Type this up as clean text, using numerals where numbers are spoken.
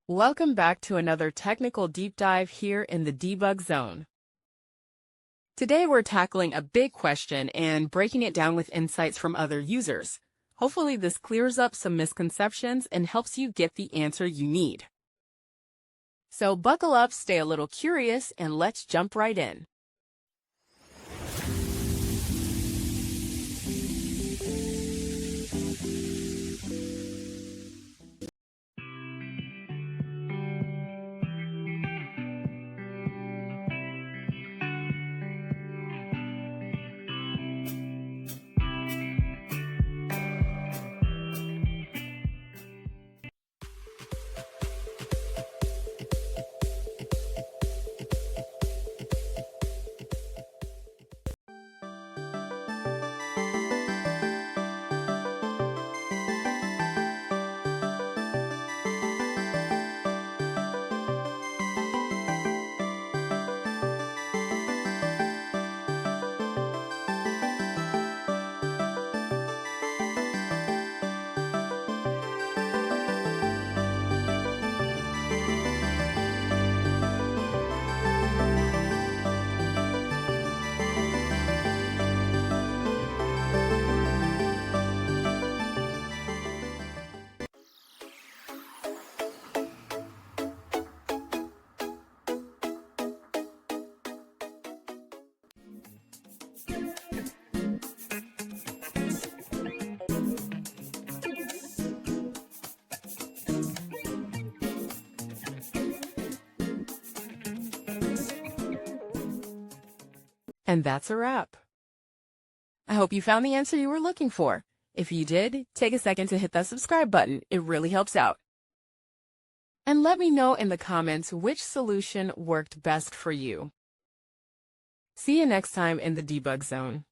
Welcome back to another technical deep dive here in the debug zone. Today we're tackling a big question and breaking it down with insights from other users. Hopefully this clears up some misconceptions and helps you get the answer you need. So buckle up, stay a little curious, and let's jump right in. And that's a wrap. I hope you found the answer you were looking for. If you did, take a second to hit that subscribe button. It really helps out. And let me know in the comments which solution worked best for you. See you next time in the debug zone.